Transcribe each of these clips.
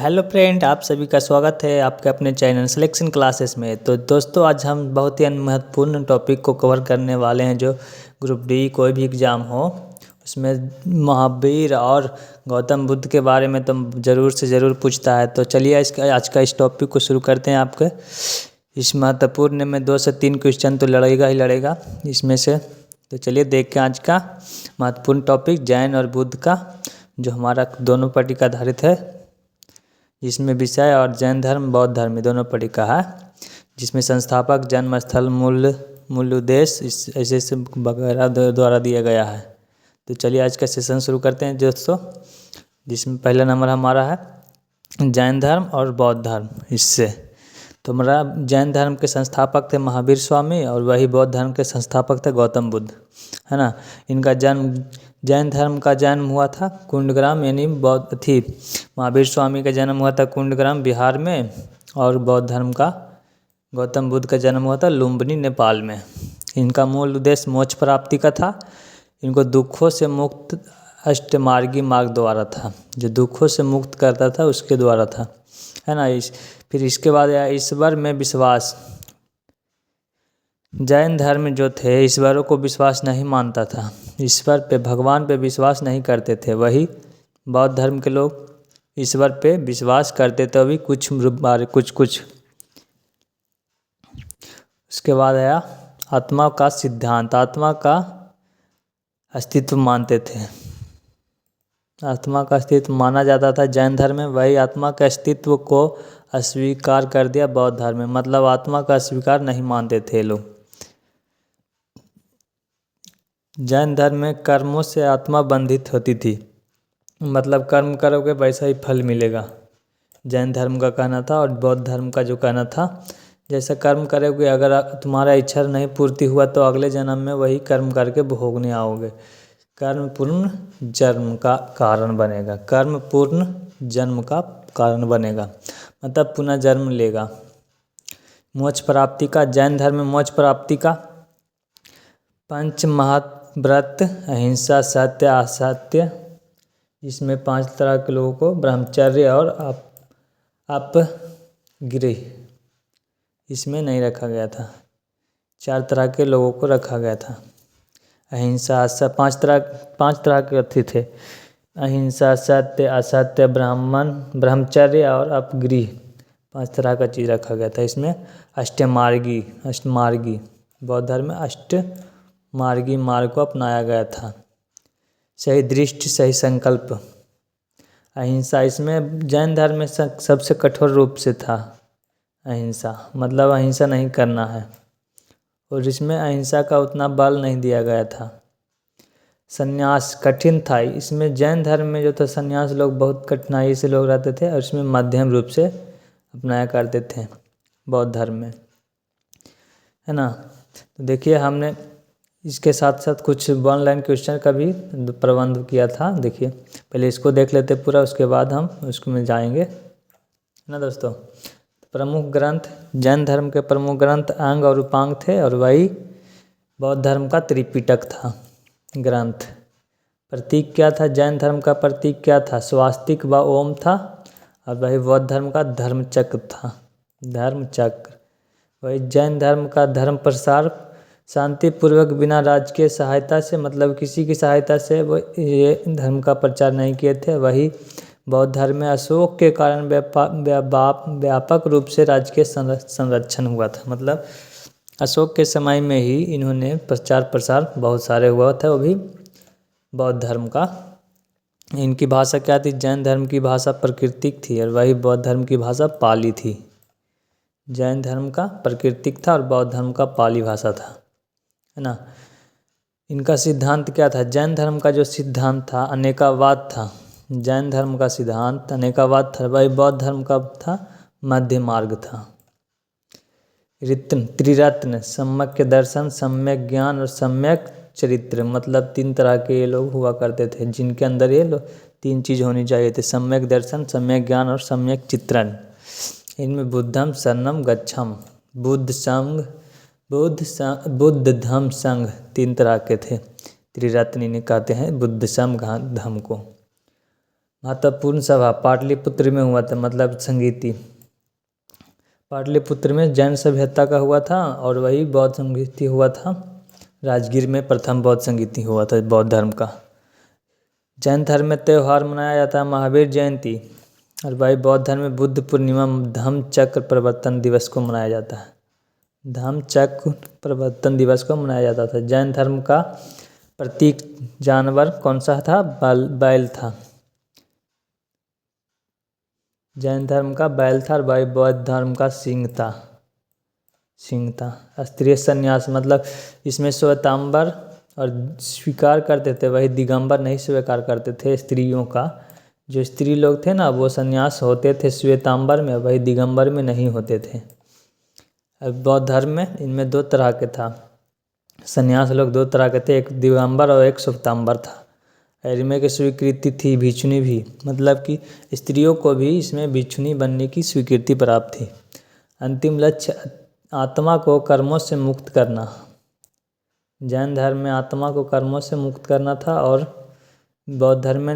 Hello friend, आप सभी का स्वागत है आपके अपने चैनल सिलेक्शन क्लासेस में। तो दोस्तों, आज हम बहुत ही महत्वपूर्ण टॉपिक को कवर करने वाले हैं। जो ग्रुप डी कोई भी एग्ज़ाम हो उसमें महावीर और गौतम बुद्ध के बारे में तो ज़रूर से ज़रूर पूछता है। तो चलिए आज का इस टॉपिक को शुरू करते हैं। आपके इस महत्वपूर्ण में 2 से 3 क्वेश्चन तो लड़ेगा ही लड़ेगा इसमें से। तो चलिए देखते हैं आज का महत्वपूर्ण टॉपिक जैन और बुद्ध का, जो हमारा दोनों पट्टी का आधारित है, जिसमें विषय और जैन धर्म बौद्ध धर्म दोनों पढ़ी का है, जिसमें संस्थापक जन्म स्थल मूल उद्देश्य ऐसे वगैरह द्वारा दिया गया है। तो चलिए आज का सेशन शुरू करते हैं दोस्तों, जिसमें पहला नंबर हमारा है जैन धर्म और बौद्ध धर्म। इससे तो हमारा जैन धर्म के संस्थापक थे महावीर स्वामी और वही बौद्ध धर्म के संस्थापक थे गौतम बुद्ध, है ना। इनका जन्म जैन धर्म का जन्म हुआ था कुंडग्राम, यानी महावीर स्वामी का जन्म हुआ था कुंडग्राम बिहार में, और बौद्ध धर्म का गौतम बुद्ध का जन्म हुआ था लुम्बिनी नेपाल में। इनका मूल उद्देश्य मोक्ष प्राप्ति का था। इनको दुखों से मुक्त अष्टमार्गी मार्ग द्वारा था, जो दुखों से मुक्त करता था उसके द्वारा था, है ना। फिर इसके बाद ईश्वर में विश्वास। जैन धर्म जो थे ईश्वरों को विश्वास नहीं मानता था, ईश्वर पे भगवान पे विश्वास नहीं करते थे। वही बौद्ध धर्म के लोग ईश्वर पे विश्वास करते थे, अभी कुछ। उसके बाद आया आत्मा का सिद्धांत। आत्मा का अस्तित्व मानते थे, आत्मा का अस्तित्व माना जाता था जैन धर्म में। वही आत्मा के अस्तित्व को अस्वीकार कर दिया बौद्ध धर्म में, मतलब आत्मा का अस्वीकार नहीं मानते थे लोग। जैन धर्म में कर्मों से आत्मा बंधित होती थी, मतलब कर्म करोगे वैसा ही फल मिलेगा, जैन धर्म का कहना था। और बौद्ध धर्म का जो कहना था, जैसा कर्म करोगे, अगर तुम्हारा इच्छा नहीं पूर्ति हुआ तो अगले जन्म में वही कर्म करके भोगने आओगे। कर्म पूर्ण जन्म का कारण बनेगा, कर्म पूर्ण जन्म का कारण बनेगा, मतलब पुनः जन्म लेगा। मोक्ष प्राप्ति का, जैन धर्म में मोक्ष प्राप्ति का 5 महाव्रत अहिंसा सत्य असत्य, इसमें 5 तरह के लोगों को ब्रह्मचर्य और अपगृह इसमें नहीं रखा गया था। 4 तरह के लोगों को रखा गया था। अहिंसा 5 तरह के अथी थे, अहिंसा सत्य असत्य ब्रह्मचर्य और अपगृह, 5 तरह का चीज़ रखा गया था। इसमें अष्टमार्गी बौद्ध धर्म में अष्टमार्गी मार्ग को अपनाया गया था। सही दृष्टि सही संकल्प अहिंसा, इसमें जैन धर्म में सबसे कठोर रूप से था अहिंसा, मतलब अहिंसा नहीं करना है, और इसमें अहिंसा का उतना बल नहीं दिया गया था। संन्यास कठिन था, इसमें जैन धर्म में जो था संन्यास लोग बहुत कठिनाई से लोग रहते थे, और इसमें मध्यम रूप से अपनाया करते थे बौद्ध धर्म में, है ना। तो देखिए हमने इसके साथ साथ कुछ ऑनलाइन क्वेश्चन का भी प्रबंध किया था। देखिए पहले इसको देख लेते पूरा, उसके बाद हम उसमें जाएंगे, है ना दोस्तों। प्रमुख ग्रंथ, जैन धर्म के प्रमुख ग्रंथ अंग और उपांग थे, और वही बौद्ध धर्म का त्रिपिटक था ग्रंथ। प्रतीक क्या था, जैन धर्म का प्रतीक क्या था, स्वास्तिक व ओम था, और वही बौद्ध धर्म का धर्मचक्र था, धर्मचक्र। वही जैन धर्म का धर्म प्रसार शांतिपूर्वक बिना राजकीय सहायता से, मतलब किसी की सहायता से वो ये धर्म का प्रचार नहीं किए थे। वही बौद्ध धर्म में अशोक के कारण व्यापक रूप से राजकीय संरक्षण हुआ था, मतलब अशोक के समय में ही इन्होंने प्रचार प्रसार बहुत सारे हुआ था, वो भी बौद्ध धर्म का। इनकी भाषा क्या थी, जैन धर्म की भाषा प्राकृतिक थी, और वही बौद्ध धर्म की भाषा पाली थी। जैन धर्म का प्राकृतिक था और बौद्ध धर्म का पाली भाषा था, है ना। इनका सिद्धांत क्या था, जैन धर्म का जो सिद्धांत था अनेकावाद था, जैन धर्म का सिद्धांत अनेकावाद था। वही बौद्ध धर्म का था मध्य मार्ग था। त्रिरत्न सम्यक दर्शन, सम्यक ज्ञान और सम्यक चरित्र, मतलब 3 तरह के ये लोग हुआ करते थे, जिनके अंदर ये 3 चीज़ होनी चाहिए थे, सम्यक दर्शन, सम्यक ज्ञान और सम्यक चित्रण। इनमें बुद्धम शरणम गच्छम, बुद्ध धम्म संघ 3 तरह के थे। त्रिरत्न इन्हें कहते हैं, बुद्ध संघ धम्म को। महत्वपूर्ण सभा पाटलिपुत्र में हुआ था, मतलब संगीति। पाटलिपुत्र में जैन सभ्यता का हुआ था और वही बौद्ध संगीति हुआ था। राजगीर में प्रथम बौद्ध संगीति हुआ था बौद्ध धर्म का। जैन धर्म में त्यौहार मनाया जाता है महावीर जयंती, और भाई बौद्ध धर्म में बुद्ध पूर्णिमा धम्म चक्र प्रवर्तन दिवस को मनाया जाता है। धम्म चक्र प्रवर्तन दिवस को मनाया जाता था। जैन धर्म का प्रतीक जानवर कौन सा था? बैल था। जैन धर्म का बैल था और भाई बौद्ध धर्म का सिंह था। स्त्रीय संन्यास, मतलब इसमें श्वेतांबर और स्वीकार करते थे, वही दिगंबर नहीं स्वीकार करते थे। स्त्रियों का जो स्त्री लोग थे ना, वो संन्यास होते थे श्वेतांबर में, वही दिगंबर में नहीं होते थे। अब बौद्ध धर्म में इनमें दो तरह के था, संन्यास लोग दो तरह के थे, एक दिगंबर और एक श्वेतांबर था। इनमें की स्वीकृति थी भिक्षुणी भी, मतलब कि स्त्रियों को भी इसमें भिक्षुणी बनने की स्वीकृति प्राप्त थी। अंतिम लक्ष्य आत्मा को कर्मों से मुक्त करना। जैन धर्म में आत्मा को कर्मों से मुक्त करना था, और बौद्ध धर्म में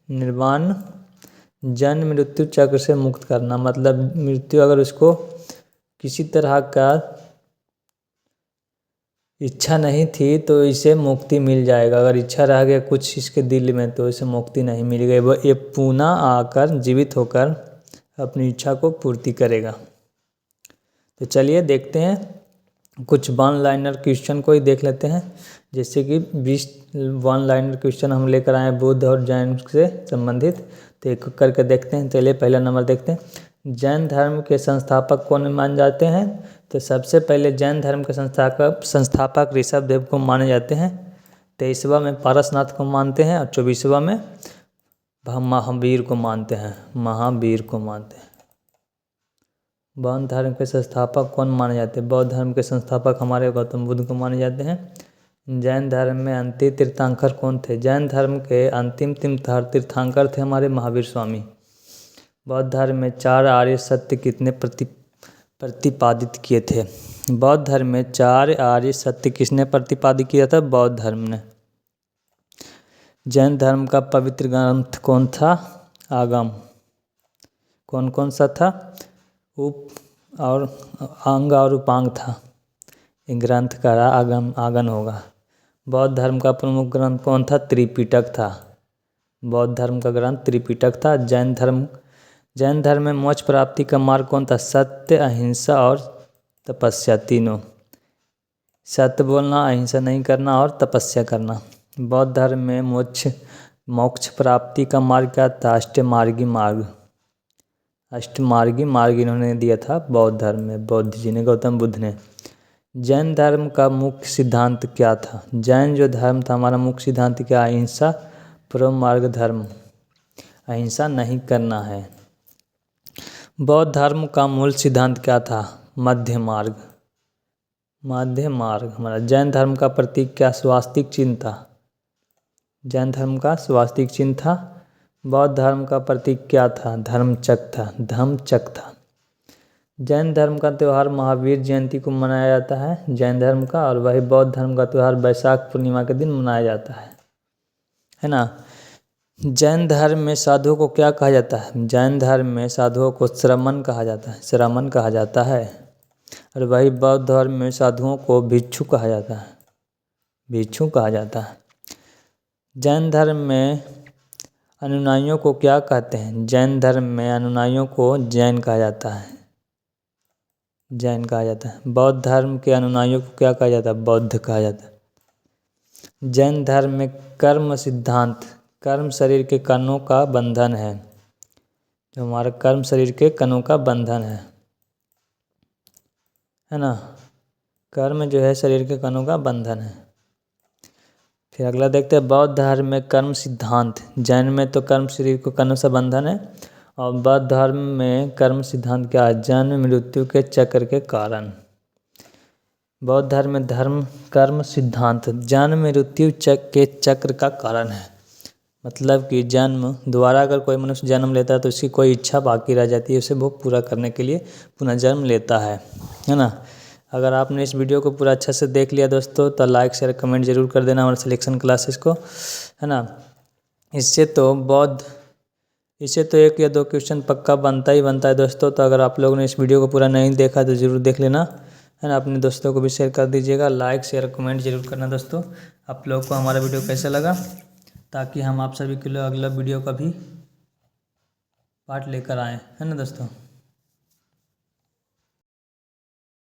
निर्वाण जन्म मृत्यु चक्र से मुक्त करना, मतलब मृत्यु अगर उसको किसी तरह का इच्छा नहीं थी तो इसे मुक्ति मिल जाएगा, अगर इच्छा रह गया कुछ इसके दिल में तो इसे मुक्ति नहीं मिल गई, वो ये पुनः आकर जीवित होकर अपनी इच्छा को पूर्ति करेगा। तो चलिए देखते हैं कुछ वन लाइनर क्वेश्चन को ही देख लेते हैं, जैसे कि 20 वन लाइनर क्वेश्चन हम लेकर आए बुद्ध और जैन से संबंधित। तो एक करके देखते हैं। चलिए पहला नंबर देखते हैं, जैन धर्म के संस्थापक कौन माने जाते हैं? तो सबसे पहले जैन धर्म के संस्थापक ऋषभदेव को माने जाते हैं। 23वां में पारसनाथ को मानते हैं और 24वां में महावीर को मानते हैं। बौद्ध धर्म के संस्थापक कौन माने जाते हैं? बौद्ध धर्म के संस्थापक हमारे गौतम बुद्ध को माने जाते हैं। जैन धर्म में अंतिम तीर्थंकर कौन थे? जैन धर्म के अंतिम तीर्थंकर थे हमारे महावीर स्वामी। बौद्ध धर्म में 4 आर्य सत्य कितने प्रतिपादित किए थे? बौद्ध धर्म में 4 आर्य सत्य किसने प्रतिपादित किया था? बौद्ध धर्म ने। जैन धर्म का पवित्र ग्रंथ कौन था? आगम। कौन कौन सा था? उप और अंग और उपांग था। ग्रंथ का आगम होगा। बौद्ध धर्म का प्रमुख ग्रंथ कौन था? त्रिपिटक था। बौद्ध धर्म का ग्रंथ त्रिपिटक था। जैन धर्म में मोक्ष प्राप्ति का मार्ग कौन था? सत्य, अहिंसा और तपस्या, तीनों। सत्य बोलना, अहिंसा नहीं करना और तपस्या करना। बौद्ध धर्म में मोक्ष प्राप्ति का मार्ग क्या था? अष्टमार्गी मार्ग इन्होंने दिया था बौद्ध धर्म में, बौद्ध जी ने, गौतम बुद्ध ने। जैन धर्म का मुख्य सिद्धांत क्या था? जैन जो धर्म था हमारा मुख्य सिद्धांत क्या? अहिंसा, परम मार्ग धर्म, अहिंसा नहीं करना है। बौद्ध धर्म का मूल सिद्धांत क्या था? मध्य मार्ग हमारा। जैन धर्म का प्रतीक क्या? स्वास्तिक चिन्ह था। जैन धर्म का स्वास्तिक चिन्ह था। बौद्ध धर्म का प्रतीक क्या था? धम्मचक्र था। जैन धर्म का त्यौहार महावीर जयंती को मनाया जाता है जैन धर्म का, और वही बौद्ध धर्म का त्यौहार वैशाख पूर्णिमा के दिन मनाया जाता है ना। जैन धर्म में साधुओं को क्या कहा जाता है? जैन धर्म में साधुओं को श्रमण कहा जाता है। और वही बौद्ध धर्म में साधुओं को भिक्षु कहा जाता है। जैन धर्म में अनुयायियों को क्या कहते हैं? जैन धर्म में अनुयायियों को जैन कहा जाता है। बौद्ध धर्म के अनुयायियों को क्या कहा जाता है? बौद्ध कहा जाता है। जैन धर्म में कर्म सिद्धांत, कर्म शरीर के कणों का बंधन है। जो हमारा कर्म शरीर के कणों का बंधन है ना। कर्म जो है शरीर के कणों का बंधन है। फिर अगला देखते हैं बौद्ध धर्म में कर्म सिद्धांत। जैन में तो कर्म शरीर को कणों से बंधन है, और बौद्ध धर्म में कर्म सिद्धांत क्या है? जन्म मृत्यु के चक्र के कारण। बौद्ध धर्म में कर्म सिद्धांत जन्म मृत्यु के चक्र का कारण है। मतलब कि जन्म द्वारा अगर कोई मनुष्य जन्म लेता है तो उसकी कोई इच्छा बाकी रह जाती है, उसे वो पूरा करने के लिए पुनः जन्म लेता है ना। अगर आपने इस वीडियो को पूरा अच्छा से देख लिया दोस्तों, तो लाइक शेयर कमेंट जरूर कर देना हमारे सिलेक्शन क्लासेस को, है ना। इससे तो 1 या 2 क्वेश्चन पक्का बनता ही बनता है दोस्तों। तो अगर आप लोगों ने इस वीडियो को पूरा नहीं देखा तो ज़रूर देख लेना, है ना। अपने दोस्तों को भी शेयर कर दीजिएगा। लाइक शेयर कमेंट जरूर करना दोस्तों। आप लोग को हमारा वीडियो कैसा लगा, ताकि हम आप सभी के लिए अगला वीडियो का भी पार्ट लेकर आएँ, है ना दोस्तों।